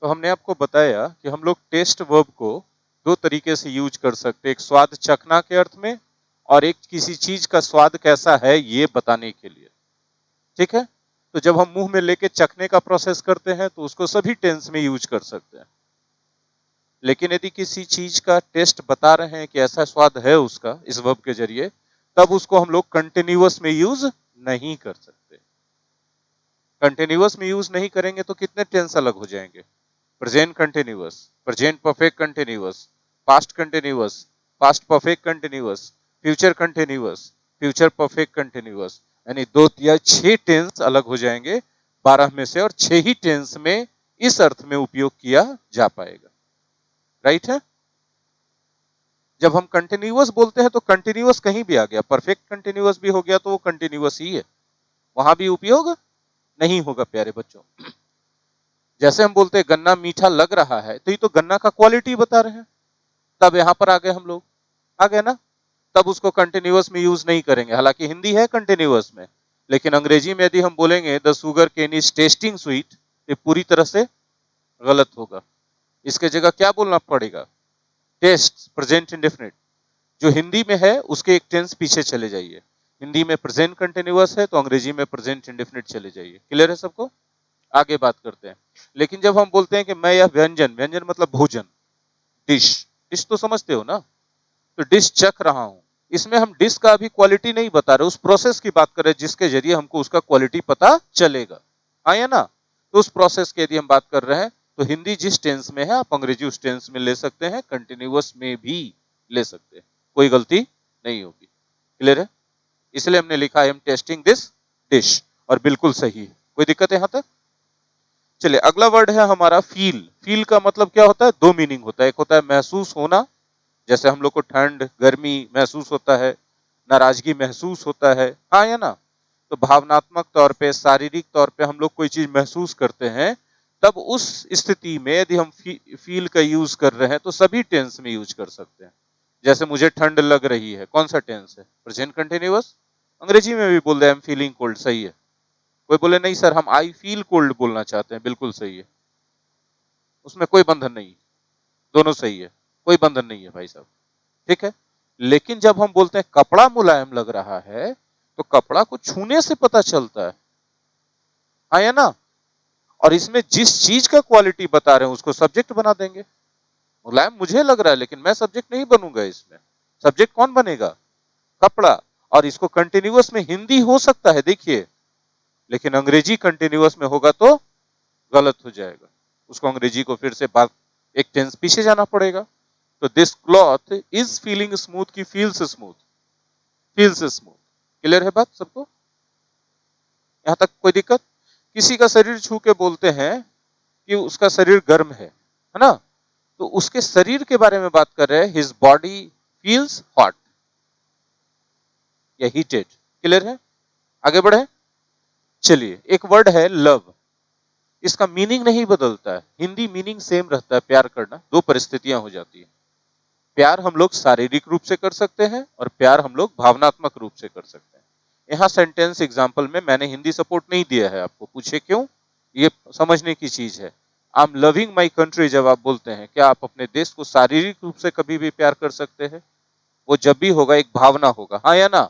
तो हमने आपको बताया कि हम लोग टेस्ट वर्ब को दो तरीके से यूज कर सकते हैं, एक स्वाद चखना के अर्थ में और एक किसी चीज का स्वाद कैसा है ये बताने के लिए। ठीक है, तो जब हम मुंह में लेके चखने का प्रोसेस करते हैं तो उसको सभी टेंस में यूज कर सकते हैं, लेकिन यदि किसी चीज का टेस्ट बता रहे हैं कि ऐसा स्वाद है उसका इस वर्ब के जरिए, तब उसको हम लोग कंटिन्यूअस में यूज नहीं कर सकते। कंटिन्यूअस में यूज नहीं करेंगे तो कितने टेंस अलग हो जाएंगे? Present continuous, present perfect continuous, past continuous, past perfect continuous, future continuous, future perfect continuous, यानी दो या छह टेंस अलग हो जाएंगे 12 में से, और छह ही टेंस में इस अर्थ में उपयोग किया जा पाएगा। राइट है? जब हम कंटिन्यूअस बोलते हैं तो कंटिन्यूअस कहीं भी आ गया, परफेक्ट कंटिन्यूअस भी हो गया तो वो कंटिन्यूअस ही है, वहां भी उपयोग नहीं होगा प्यारे बच्चों। जैसे हम बोलते हैं गन्ना मीठा लग रहा है, तो ये तो गन्ना का क्वालिटी बता रहे हैं, तब यहां पर आ गए हम लोग, आ गए ना, तब उसको कंटिन्यूअस में यूज नहीं करेंगे। हालांकि हिंदी है कंटिन्यूअस में, लेकिन अंग्रेजी में यदि हम बोलेंगे the sugar cane is tasting sweet, ये पूरी तरह से गलत होगा। इसके जगह क्या बोलना पड़ेगा? Taste, present indefinite. जो हिंदी में है उसके एक टेंस पीछे चले जाइए, हिंदी में प्रेजेंट कंटिन्यूअस है तो अंग्रेजी में प्रेजेंट इंडेफिनिट चले जाइए। क्लियर है सबको? आगे बात करते हैं। लेकिन जब हम बोलते हैं कि मैं यह व्यंजन, व्यंजन मतलब भोजन, डिश, डिश तो समझते हो ना, तो डिश चख रहा हूं, इसमें हम डिश का अभी क्वालिटी नहीं बता रहे, उस प्रोसेस की बात कर रहे हैं जिसके जरिए हमको उसका क्वालिटी पता चलेगा। हाँ या ना? तो उस प्रोसेस की यदि हम बात कर रहे हैं तो हिंदी जिस टेंस में है आप अंग्रेजी उस टेंस में ले सकते हैं, कंटिन्यूअस में भी ले सकते हैं, कोई गलती नहीं होगी। क्लियर है? इसलिए हमने लिखा I am testing this dish, और बिल्कुल सही है। कोई दिक्कत है यहां तक? चलिए अगला वर्ड है हमारा फील। फील का मतलब क्या होता है? दो मीनिंग होता है, एक होता है महसूस होना, जैसे हम लोग को ठंड गर्मी महसूस होता है, नाराजगी महसूस होता है, हाँ या ना? तो भावनात्मक तौर पे, शारीरिक तौर पे हम लोग कोई चीज महसूस करते हैं, तब उस स्थिति में यदि हम फील का यूज कर रहे हैं तो सभी टेंस में यूज कर सकते हैं। जैसे मुझे ठंड लग रही है, कौन सा टेंस है? Present continuous. अंग्रेजी में भी बोल रहे हैं आई एम फीलिंग कोल्ड, सही है। कोई बोले नहीं सर हम आई फील कोल्ड बोलना चाहते हैं, बिल्कुल सही है, उसमें कोई बंधन नहीं, दोनों सही है, कोई बंधन नहीं है भाई साहब। ठीक है? लेकिन जब हम बोलते हैं कपड़ा मुलायम लग रहा है, तो कपड़ा को छूने से पता चलता है, हाँ या ना? और इसमें जिस चीज का क्वालिटी बता रहे हैं उसको सब्जेक्ट बना देंगे। मुलायम मुझे लग रहा है लेकिन मैं सब्जेक्ट नहीं बनूंगा इसमें, सब्जेक्ट कौन बनेगा? कपड़ा। और इसको कंटिन्यूअस में हिंदी हो सकता है देखिए, लेकिन अंग्रेजी कंटिन्यूअस में होगा तो गलत हो जाएगा, उसको अंग्रेजी को फिर से बात एक टेंस पीछे जाना पड़ेगा। तो this cloth is feeling smooth की feels smooth, feels smooth. Clear है बात सबको? यहां तक कोई दिक्कत? किसी का शरीर छू के बोलते हैं कि उसका शरीर गर्म है ना, तो उसके शरीर के बारे में बात कर रहे हैं, हिज बॉडी फील्स हॉट या हीटेड। क्लियर है? आगे बढ़े। चलिए एक वर्ड है लव, इसका मीनिंग नहीं बदलता है, हिंदी मीनिंग सेम रहता है, प्यार करना। दो परिस्थितियां हो जाती है, प्यार हम लोग शारीरिक रूप से कर सकते हैं और प्यार हम लोग भावनात्मक रूप से कर सकते हैं। यहाँ सेंटेंस एग्जांपल में मैंने हिंदी सपोर्ट नहीं दिया है आपको, पूछे क्यों? ये समझने की चीज है। I am loving my country जब आप बोलते हैं, क्या आप अपने देश को शारीरिक रूप से कभी भी प्यार कर सकते हैं? वो जब भी होगा एक भावना होगा, हाँ या ना?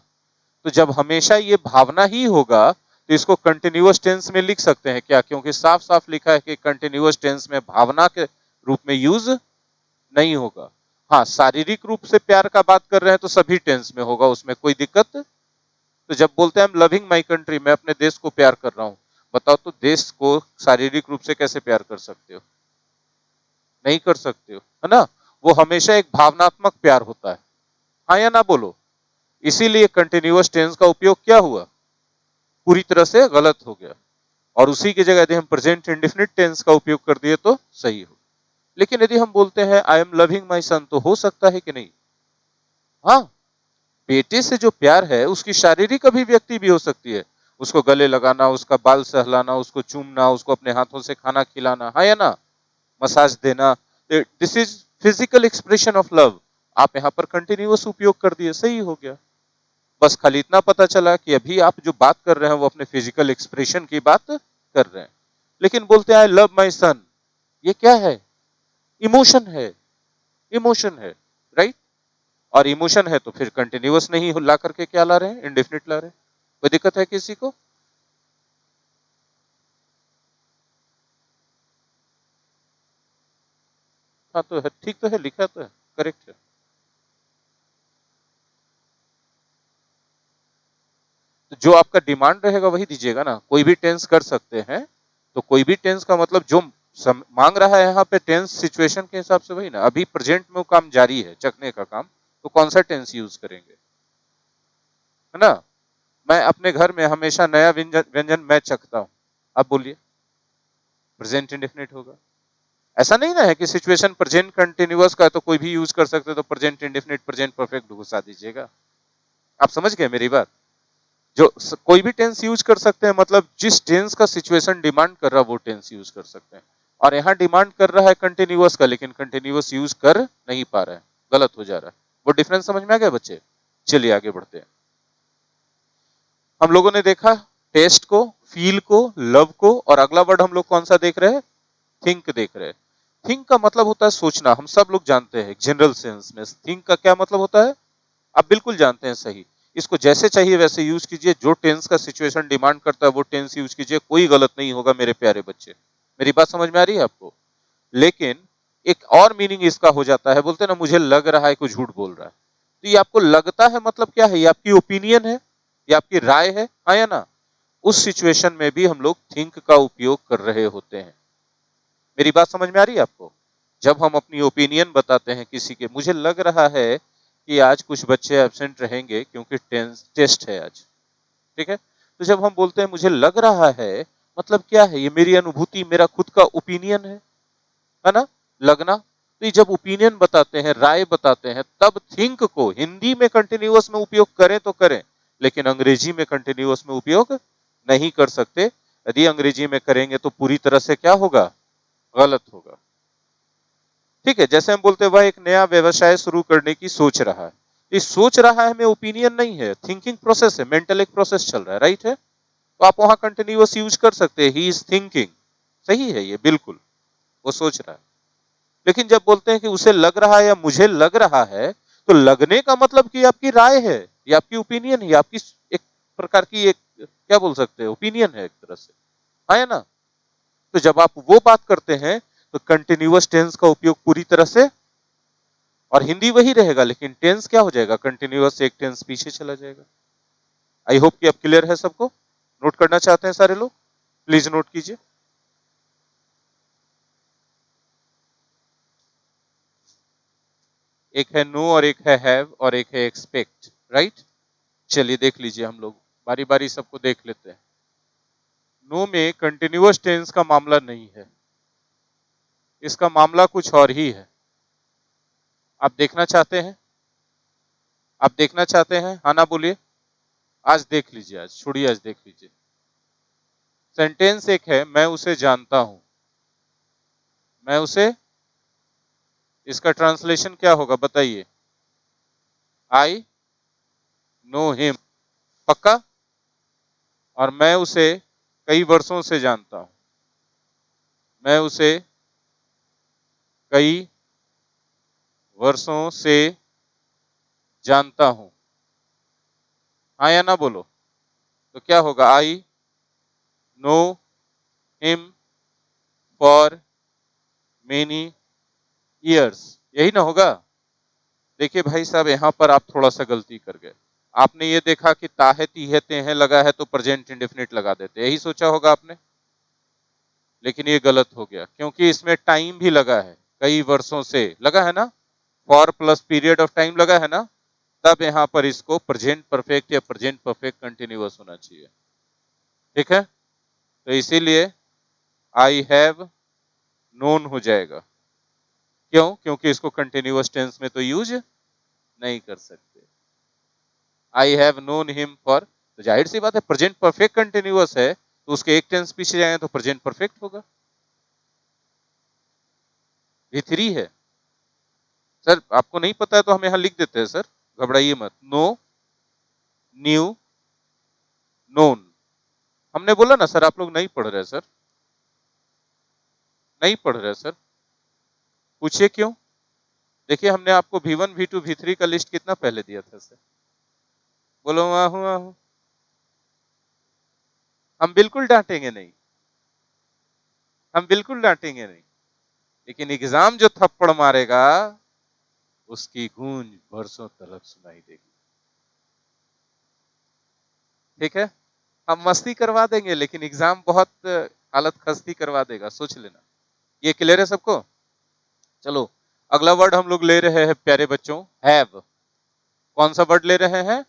तो जब हमेशा ये भावना ही होगा तो इसको कंटिन्यूअस टेंस में लिख सकते हैं क्या? क्योंकि साफ साफ लिखा है कि कंटिन्यूअस टेंस में भावना के रूप में यूज नहीं होगा। हाँ शारीरिक रूप से प्यार का बात कर रहे हैं तो सभी टेंस में होगा, उसमें कोई दिक्कत। तो जब बोलते हैं लविंग माई कंट्री, मैं अपने देश को प्यार कर रहा हूं, बताओ तो देश को शारीरिक रूप से कैसे प्यार कर सकते हो? नहीं कर सकते हो, है ना? वो हमेशा एक भावनात्मक प्यार होता है, हाँ या ना बोलो? इसीलिए कंटिन्यूअस टेंस का उपयोग क्या हुआ? पूरी तरह से गलत हो गया, और उसी की जगह यदि हम प्रेजेंट इंडेफिनिट टेंस का उपयोग कर दिए तो सही हो। लेकिन यदि हम बोलते हैं आई एम लविंग माई सन, तो हो सकता है कि नहीं? हाँ, बेटे से जो प्यार है उसकी शारीरिक अभिव्यक्ति भी हो सकती है, उसको गले लगाना, उसका बाल सहलाना, उसको चूमना, उसको अपने हाथों से खाना खिलाना, हाँ या ना? मसाज देना, this is physical expression of love. आप यहाँ पर कंटिन्यूअस उपयोग कर दिए, सही हो गया। बस खाली इतना पता चला कि अभी आप जो बात कर रहे हैं वो अपने फिजिकल एक्सप्रेशन की बात कर रहे हैं। लेकिन बोलते हैं आई लव माई सन, ये क्या है? इमोशन है, इमोशन है, राइट? और इमोशन है तो फिर कंटिन्यूअस नहीं ला करके क्या ला रहे हैं? इंडेफिनिट ला रहे हैं। कोई दिक्कत है किसी को? हाँ तो है, ठीक तो है, लिखा तो है, करेक्ट है। तो जो आपका डिमांड रहेगा वही दीजिएगा ना। कोई भी टेंस कर सकते हैं, तो कोई भी टेंस का मतलब जो मांग रहा है यहाँ पे टेंस सिचुएशन के हिसाब से वही ना। अभी प्रेजेंट में वो काम जारी है, चखने का काम, तो कौन सा टेंस यूज करेंगे, है ना? मैं अपने घर में हमेशा नया व्यंजन व्यंजन मैं चखता हूँ, आप बोलिए, प्रेजेंट इंडेफिनिट होगा। ऐसा नहीं ना है कि सिचुएशन प्रेजेंट कंटिन्यूअस का है तो कोई भी यूज कर सकते, तो प्रेजेंट इंडेफिनिट प्रेजेंट परफेक्ट घुसा दीजिएगा। आप समझ गए मेरी बात? जो कोई भी टेंस यूज कर सकते हैं, मतलब जिस टेंस का सिचुएशन डिमांड कर रहा है वो टेंस यूज कर सकते हैं। और यहाँ डिमांड कर रहा है कंटिन्यूअस का, लेकिन कंटिन्यूअस यूज कर नहीं पा रहा है, गलत हो जा रहा है। वो डिफरेंस समझ में आ गया बच्चे? चलिए आगे बढ़ते हैं। हम लोगों ने देखा टेस्ट को, फील को, लव को, और अगला वर्ड हम लोग कौन सा देख रहे हैं? थिंक देख रहे हैं। थिंक का मतलब होता है सोचना, हम सब लोग जानते हैं जनरल सेंस में थिंक का क्या मतलब होता है, आप बिल्कुल जानते हैं, सही। इसको जैसे चाहिए वैसे यूज कीजिए, जो टेंस का सिचुएशन डिमांड करता है वो टेंस यूज कीजिए, कोई गलत नहीं होगा मेरे प्यारे बच्चे। मेरी बात समझ में आ रही है आपको? लेकिन एक और मीनिंग इसका हो जाता है, बोलते हैं ना मुझे लग रहा है कोई झूठ बोल रहा है, तो ये आपको लगता है मतलब क्या है? ये आपकी ओपिनियन है, ये आपकी राय है, हाँ या ना? उस सिचुएशन में भी हम लोग थिंक का उपयोग कर रहे होते हैं। मेरी बात समझ में आ रही है आपको? जब हम अपनी ओपिनियन बताते हैं किसी के, मुझे लग रहा है कि आज कुछ बच्चे एब्सेंट रहेंगे क्योंकि टेस्ट है आज, ठीक है? तो जब हम बोलते हैं मुझे लग रहा है, मतलब क्या है? ये मेरी अनुभूति, मेरा खुद का ओपिनियन है ना? लगना। तो ये जब ओपिनियन बताते हैं, राय बताते हैं, तब थिंक को हिंदी में कंटिन्यूअस में उपयोग करें तो करें, लेकिन अंग्रेजी में कंटिन्यूअस में उपयोग नहीं कर सकते। यदि अंग्रेजी में करेंगे तो पूरी तरह से क्या होगा? गलत होगा। ठीक है, जैसे हम बोलते हैं वह एक नया व्यवसाय शुरू करने की सोच रहा है। ये सोच रहा है में ओपिनियन नहीं है, थिंकिंग प्रोसेस है, मेंटल एक प्रोसेस चल रहा है, राइट है? तो आप वहां कंटिन्यूअस यूज कर सकते हैं, ही इज थिंकिंग। सही है ये, बिल्कुल, वो सोच रहा है। लेकिन जब बोलते हैं कि उसे लग रहा है या मुझे लग रहा है, तो लगने का मतलब कि आपकी राय है, ये आपकी ओपिनियन है, आपकी एक प्रकार की एक क्या बोल सकते हैं, ओपिनियन है एक तरह से, है ना? तो जब आप वो बात करते हैं तो कंटिन्यूअस टेंस का उपयोग पूरी तरह से, और हिंदी वही रहेगा, लेकिन टेंस क्या हो जाएगा? कंटिन्यूअस एक टेंस पीछे चला जाएगा। आई होप कि अब क्लियर है सबको। नोट करना चाहते हैं सारे लोग? प्लीज नोट कीजिए। एक है नो, और एक है हैव, और एक है एक्सपेक्ट, राइट? चलिए देख लीजिए, हम लोग बारी बारी सबको देख लेते हैं। नो में कंटिन्यूअस टेंस का मामला नहीं है, इसका मामला कुछ और ही है। आप देखना चाहते हैं? आप देखना चाहते हैं, हाँ ना बोलिए। आज देख लीजिए, आज छोड़िए, आज देख लीजिए। सेंटेंस एक है, मैं उसे जानता हूं। मैं उसे, इसका ट्रांसलेशन क्या होगा बताइए? I know him. पक्का? और मैं उसे कई वर्षों से जानता हूं। मैं उसे कई वर्षों से जानता हूं, हाँ या ना बोलो। तो क्या होगा? I know him for many years, यही ना होगा? देखिए भाई साहब, यहां पर आप थोड़ा सा गलती कर गए। आपने ये देखा कि ताहे तीहे तेहे लगा है तो प्रेजेंट इंडेफिनिट लगा देते, यही सोचा होगा आपने, लेकिन ये गलत हो गया, क्योंकि इसमें टाइम भी लगा है, कई वर्षों से लगा है ना, for plus period of time लगा है ना, तब यहां पर इसको प्रेजेंट परफेक्ट या प्रेजेंट परफेक्ट कंटिन्यूअस होना चाहिए। ठीक है, तो इसीलिए आई हैव नोन हो जाएगा। क्यों? क्योंकि इसको कंटिन्यूअस टेंस में तो यूज नहीं कर सकते। I have known him for, तो जाहिर सी बात है प्रेजेंट परफेक्ट कंटिन्यूअस है, तो उसके एक टेंस पीछे जाएंगे तो प्रेजेंट परफेक्ट होगा। ये थ्री है सर, आपको नहीं पता है तो हम यहां लिख देते हैं सर, घबराइए मत। No, new, known. हमने बोला ना सर, आप लोग नहीं पढ़ रहे सर। नहीं पढ़ रहे सर, पूछिए क्यों। देखिए हमने आपको V1 V2 V3 का लिस्ट कितना पहले दिया था सर, बोलो आहू आहू। हम बिल्कुल डांटेंगे नहीं, हम बिल्कुल डांटेंगे नहीं, लेकिन एग्जाम जो थप्पड़ मारेगा उसकी गूंज बरसों तलक सुनाई देगी। ठीक है, हम मस्ती करवा देंगे लेकिन एग्जाम बहुत हालत खस्ती करवा देगा, सोच लेना। ये क्लियर है सबको? चलो अगला वर्ड हम लोग ले रहे हैं प्यारे बच्चों, हैव। कौन सा वर्ड ले रहे हैं?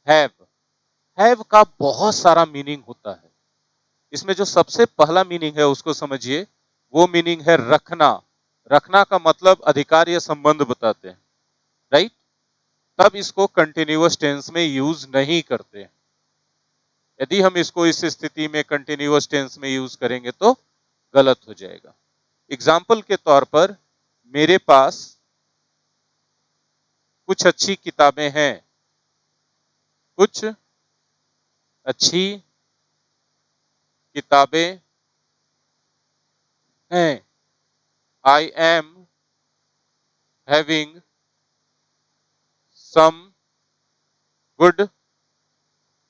हैव। हैव का बहुत सारा मीनिंग होता है। इसमें जो सबसे पहला मीनिंग है उसको समझिए, वो मीनिंग है रखना। रखना का मतलब अधिकार या संबंध बताते हैं, राइट? तब इसको कंटिन्यूअस टेंस में यूज नहीं करते। यदि हम इसको इस स्थिति में कंटिन्यूअस टेंस में यूज करेंगे तो गलत हो जाएगा। एग्जाम्पल के तौर पर, मेरे पास कुछ अच्छी किताबें हैं, कुछ अच्छी किताबें हैं। I am having some good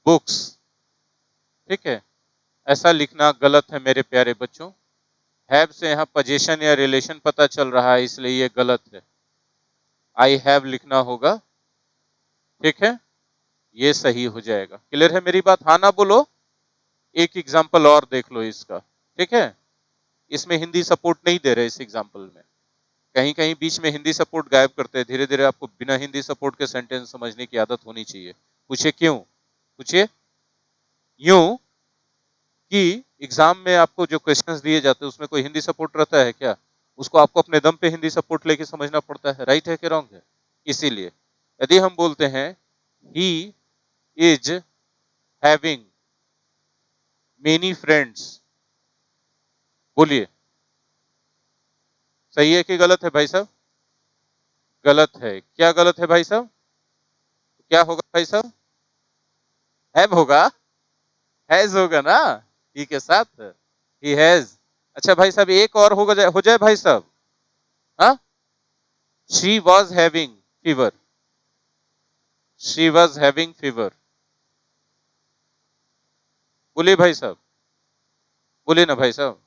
books. ठीक है, ऐसा लिखना गलत है मेरे प्यारे बच्चों। हैव से यहाँ पोजीशन या रिलेशन पता चल रहा है, इसलिए ये गलत है। आई हैव लिखना होगा। ठीक है, ये सही हो जाएगा। क्लियर है मेरी बात? हाँ ना बोलो। एक एग्जाम्पल और देख लो इसका। ठीक है, इसमें हिंदी सपोर्ट नहीं दे रहे इस एग्जाम्पल में, कहीं कहीं बीच में हिंदी सपोर्ट गायब करते हैं। धीरे धीरे आपको बिना हिंदी सपोर्ट के सेंटेंस समझने की आदत होनी चाहिए। पूछे क्यों? पूछिए। यूं कि एग्जाम में आपको जो क्वेश्चंस दिए जाते हैं उसमें कोई हिंदी सपोर्ट रहता है क्या? उसको आपको अपने दम पे हिंदी सपोर्ट लेके समझना पड़ता है। राइट है कि रॉन्ग है? इसीलिए यदि हम बोलते हैं he is having many friends, बोलिए सही है कि गलत है भाई साहब? गलत है। क्या गलत है भाई साहब? क्या होगा भाई साहब? हैव होगा, हैज होगा ना, ही के साथ ही हैज। अच्छा भाई साहब एक और हो जाए भाई साहब। हाँ, she was having fever, she was having fever. बोलिए भाई साहब, बोलिए ना भाई साहब।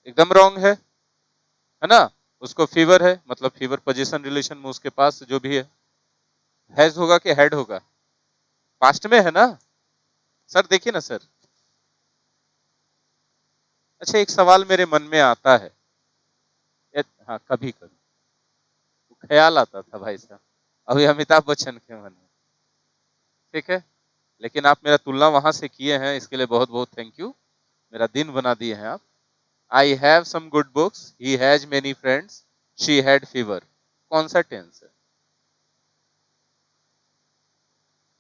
एकदम रॉन्ग है ना? उसको फीवर है, मतलब फीवर पोजीशन रिलेशन में उसके पास जो भी है। हैज होगा कि हैड होगा? पास्ट में है ना सर? देखिए ना सर। अच्छा एक सवाल मेरे मन में आता है, हाँ कभी कभी ख्याल आता था भाई साहब, अभी अमिताभ बच्चन के मन में। ठीक है, लेकिन आप मेरा तुलना वहां से किए हैं, इसके लिए बहुत बहुत थैंक यू, मेरा दिन बना दिए हैं आप। I have some good books, he has many friends, she had fever. कौन सा टेंस है?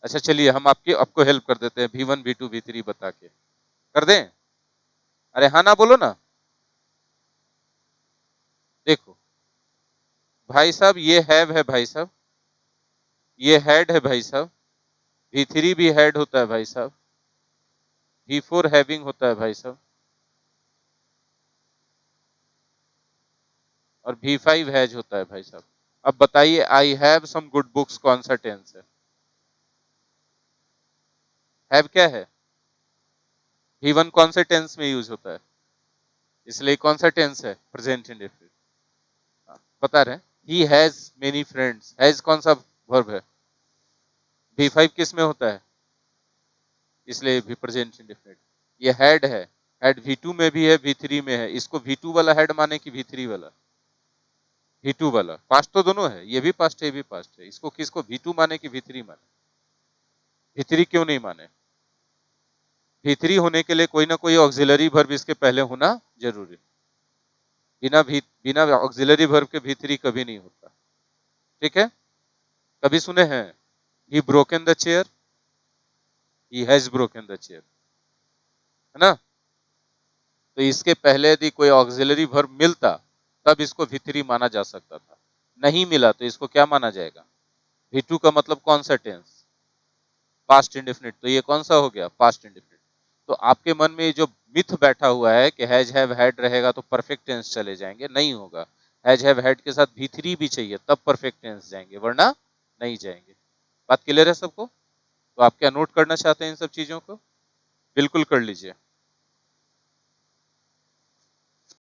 अच्छा चलिए हम आपको हेल्प कर देते हैं, V1 V2 V3 बता के कर दें। अरे हाँ ना बोलो ना। देखो भाई साहब, ये हैव है भाई साहब, ये हैड है भाई साहब, V3 भी हैड होता है भाई साहब, V4 हैविंग होता है भाई साहब, और V5 हैज होता है भाई साहब। अब बताइए I have some good books कौन सा टेंस है? हैव क्या है? V1 कौन से टेंस में यूज होता है? इसलिए कौन सा टेंस है? Present indefinite. बता रहे हैं ही हैज मेनी फ्रेंड्स, हैज कौन सा वर्ब है? V5 किस में होता है? इसलिए भी प्रेजेंट इंडेफिनिट। ये हैड है, हैड V2 में भी है V3 में है। इसको V2 वाला हैड माने कि V3 वाला? V2 वाला। पास्ट तो दोनों है, ये भी पास्ट है ये भी पास्ट है। इसको किसको V2 माने कि V3 माने? V3 क्यों नहीं माने? V3 होने के लिए कोई ना कोई ऑक्सिलरी वर्ब इसके पहले होना जरूरी। बिना ऑक्सिलरी वर्ब के V3 कभी नहीं होता। ठीक है, कभी सुने हैं he broken the chair? He has broken the chair, है ना? तो इसके पहले यदि कोई ऑक्सिलरी वर्ब मिलता तब इसको V3 माना जा सकता था। नहीं मिला तो इसको क्या माना जाएगा? V2 का मतलब कौन सा टेंस? Past indefinite. तो ये कौन सा हो गया? Past indefinite. तो आपके मन में जो मिथ बैठा हुआ है कि हैज हैव हैड रहेगा तो परफेक्ट टेंस चले जाएंगे, नहीं होगा। हैज हैव हैड के साथ भी थ्री भी चाहिए, तब परफेक्ट टेंस जाएंगे, वरना नहीं जाएंगे। बात क्लियर है सबको? तो आप क्या नोट करना चाहते हैं इन सब चीजों को? बिल्कुल कर लीजिए।